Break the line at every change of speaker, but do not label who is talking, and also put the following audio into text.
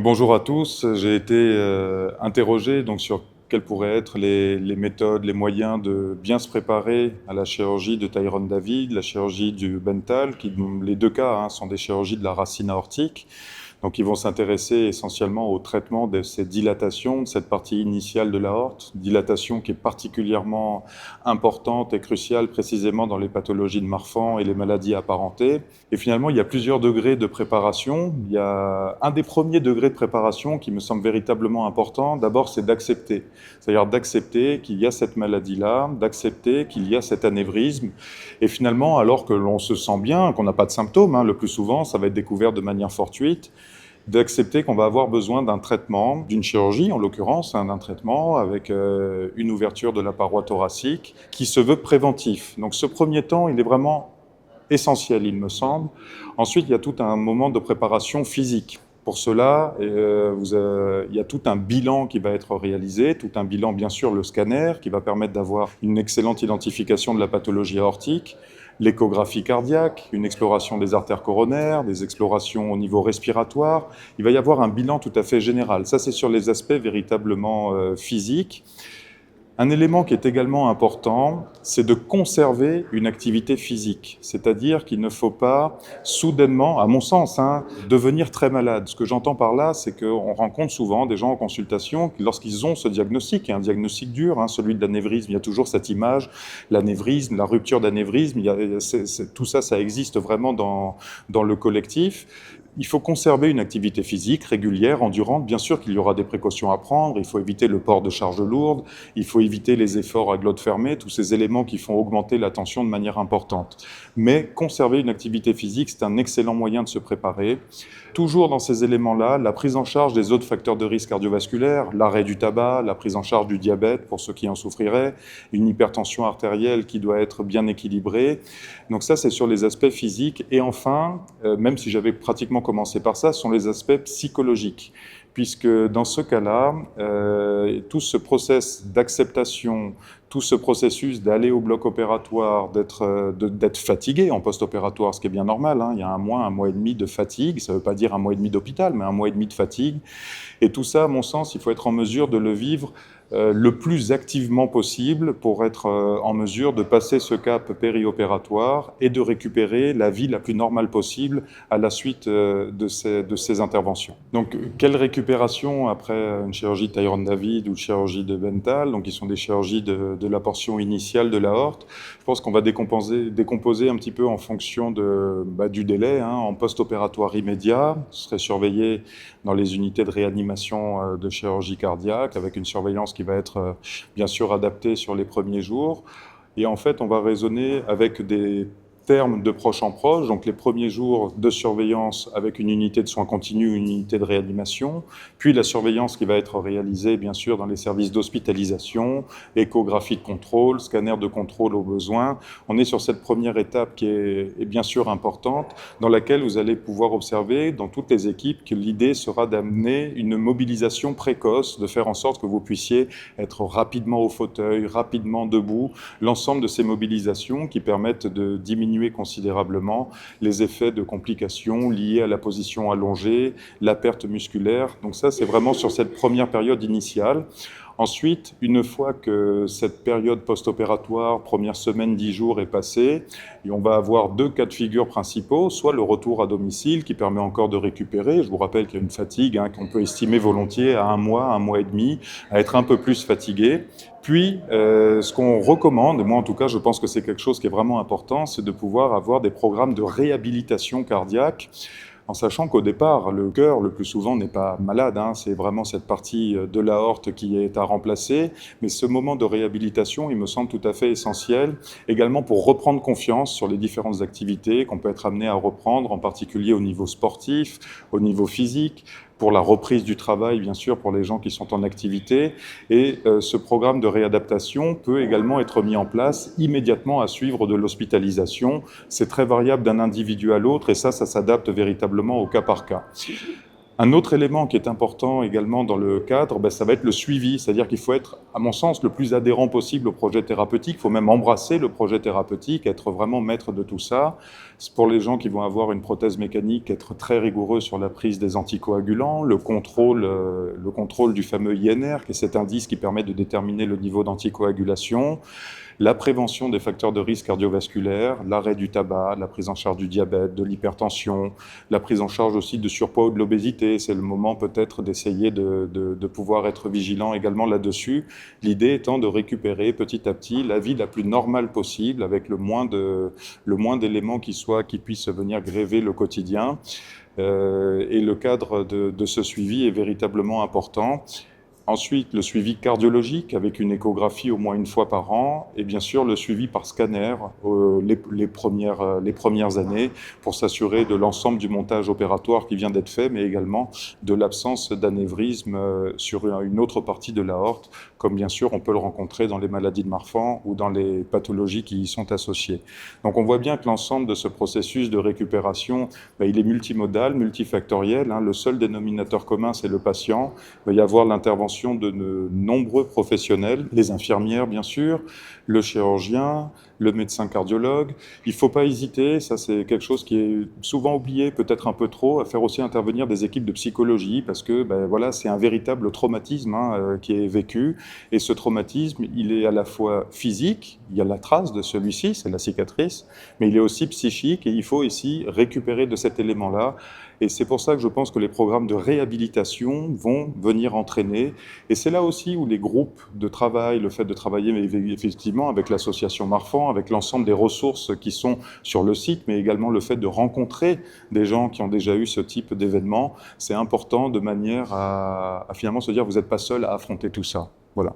Bonjour à tous, j'ai été interrogé sur quelles pourraient être les méthodes, les moyens de bien se préparer à la chirurgie de Tyrone David, la chirurgie du Bentall, qui les deux cas sont des chirurgies de la racine aortique. Donc ils vont s'intéresser essentiellement au traitement de ces dilatations, de cette partie initiale de l'aorte, dilatation qui est particulièrement importante et cruciale précisément dans les pathologies de Marfan et les maladies apparentées. Et finalement, il y a plusieurs degrés de préparation. Il y a un des premiers degrés de préparation qui me semble véritablement important. D'abord, c'est d'accepter. C'est-à-dire d'accepter qu'il y a cette maladie-là, d'accepter qu'il y a cet anévrisme. Et finalement, alors que l'on se sent bien, qu'on n'a pas de symptômes, le plus souvent, ça va être découvert de manière fortuite, d'accepter qu'on va avoir besoin d'un traitement, d'une chirurgie en l'occurrence, d'un traitement avec une ouverture de la paroi thoracique qui se veut préventif. Donc ce premier temps, il est vraiment essentiel, il me semble. Ensuite, il y a tout un moment de préparation physique. Pour cela, il y a tout un bilan qui va être réalisé, tout un bilan, bien sûr, le scanner, qui va permettre d'avoir une excellente identification de la pathologie aortique, l'échographie cardiaque, une exploration des artères coronaires, des explorations au niveau respiratoire. Il va y avoir un bilan tout à fait général. Ça, c'est sur les aspects véritablement physiques. Un élément qui est également important, c'est de conserver une activité physique. C'est-à-dire qu'il ne faut pas soudainement, à mon sens, devenir très malade. Ce que j'entends par là, c'est qu'on rencontre souvent des gens en consultation qui, lorsqu'ils ont ce diagnostic, et un diagnostic dur, celui de l'anévrisme, il y a toujours cette image, l'anévrisme, la rupture d'anévrisme, tout ça, ça existe vraiment dans le collectif. Il faut conserver une activité physique régulière, endurante. Bien sûr qu'il y aura des précautions à prendre. Il faut éviter le port de charges lourdes. Il faut éviter les efforts à glotte fermée, tous ces éléments qui font augmenter la tension de manière importante. Mais conserver une activité physique, c'est un excellent moyen de se préparer. Toujours dans ces éléments-là, la prise en charge des autres facteurs de risque cardiovasculaire, l'arrêt du tabac, la prise en charge du diabète pour ceux qui en souffriraient, une hypertension artérielle qui doit être bien équilibrée. Donc ça, c'est sur les aspects physiques. Et enfin, même si j'avais pratiquement commencé par ça, ce sont les aspects psychologiques. Puisque dans ce cas-là, tout ce process d'acceptation, tout ce processus d'aller au bloc opératoire, d'être fatigué en post-opératoire, ce qui est bien normal, il y a un mois et demi de fatigue, ça ne veut pas dire un mois et demi d'hôpital, mais un mois et demi de fatigue. Et tout ça, à mon sens, il faut être en mesure de le vivre le plus activement possible pour être en mesure de passer ce cap périopératoire et de récupérer la vie la plus normale possible à la suite de ces interventions. Donc, quelle récupération après une chirurgie de Tyrone David ou une chirurgie de Bentall, donc qui sont des chirurgies de la portion initiale de l'aorte. Je pense qu'on va décomposer un petit peu en fonction du délai, en post-opératoire immédiat. Ce serait surveillé dans les unités de réanimation de chirurgie cardiaque avec une surveillance qui va être bien sûr adaptée sur les premiers jours. Et en fait, on va raisonner avec des termes de proche en proche, donc les premiers jours de surveillance avec une unité de soins continus, une unité de réanimation, puis la surveillance qui va être réalisée bien sûr dans les services d'hospitalisation, échographie de contrôle, scanner de contrôle au besoin. On est sur cette première étape qui est bien sûr importante, dans laquelle vous allez pouvoir observer dans toutes les équipes que l'idée sera d'amener une mobilisation précoce, de faire en sorte que vous puissiez être rapidement au fauteuil, rapidement debout, l'ensemble de ces mobilisations qui permettent de diminuer considérablement les effets de complications liées à la position allongée, la perte musculaire. Donc ça, c'est vraiment sur cette première période initiale. Ensuite, une fois que cette période post-opératoire, première semaine, 10 jours est passée, et on va avoir deux cas de figure principaux, soit le retour à domicile qui permet encore de récupérer. Je vous rappelle qu'il y a une fatigue qu'on peut estimer volontiers à un mois et demi, à être un peu plus fatigué. Puis, ce qu'on recommande, et moi en tout cas je pense que c'est quelque chose qui est vraiment important, c'est de pouvoir avoir des programmes de réhabilitation cardiaque, en sachant qu'au départ, le cœur, le plus souvent, n'est pas malade. C'est vraiment cette partie de l'aorte qui est à remplacer. Mais ce moment de réhabilitation, il me semble tout à fait essentiel, également pour reprendre confiance sur les différentes activités qu'on peut être amené à reprendre, en particulier au niveau sportif, au niveau physique, pour la reprise du travail, bien sûr, pour les gens qui sont en activité. Et ce programme de réadaptation peut également être mis en place immédiatement à suivre de l'hospitalisation. C'est très variable d'un individu à l'autre et ça s'adapte véritablement au cas par cas. Un autre élément qui est important également dans le cadre, ça va être le suivi, c'est-à-dire qu'il faut être, à mon sens, le plus adhérent possible au projet thérapeutique. Il faut même embrasser le projet thérapeutique, être vraiment maître de tout ça. Pour les gens qui vont avoir une prothèse mécanique, être très rigoureux sur la prise des anticoagulants, le contrôle du fameux INR, qui est cet indice qui permet de déterminer le niveau d'anticoagulation, la prévention des facteurs de risque cardiovasculaire, l'arrêt du tabac, la prise en charge du diabète, de l'hypertension, la prise en charge aussi de surpoids ou de l'obésité. C'est le moment peut-être d'essayer de pouvoir être vigilant également là-dessus. L'idée étant de récupérer petit à petit la vie la plus normale possible avec le moins d'éléments qui puissent venir gréver le quotidien. Et le cadre de ce suivi est véritablement important. Ensuite, le suivi cardiologique avec une échographie au moins une fois par an et bien sûr le suivi par scanner les premières années pour s'assurer de l'ensemble du montage opératoire qui vient d'être fait, mais également de l'absence d'anévrisme sur une autre partie de l'aorte, comme bien sûr on peut le rencontrer dans les maladies de Marfan ou dans les pathologies qui y sont associées. Donc on voit bien que l'ensemble de ce processus de récupération, il est multimodal, multifactoriel. Le seul dénominateur commun, c'est le patient. Il va y avoir l'intervention de nombreux professionnels, les infirmières bien sûr, le chirurgien, le médecin cardiologue. Il ne faut pas hésiter, ça c'est quelque chose qui est souvent oublié, peut-être un peu trop, à faire aussi intervenir des équipes de psychologie parce que voilà, c'est un véritable traumatisme qui est vécu et ce traumatisme, il est à la fois physique, il y a la trace de celui-ci, c'est la cicatrice, mais il est aussi psychique et il faut ici récupérer de cet élément-là. Et c'est pour ça que je pense que les programmes de réhabilitation vont venir entraîner. Et c'est là aussi où les groupes de travail, le fait de travailler effectivement avec l'association Marfan, avec l'ensemble des ressources qui sont sur le site, mais également le fait de rencontrer des gens qui ont déjà eu ce type d'événement, c'est important de manière à finalement se dire vous n'êtes pas seul à affronter tout ça. Voilà.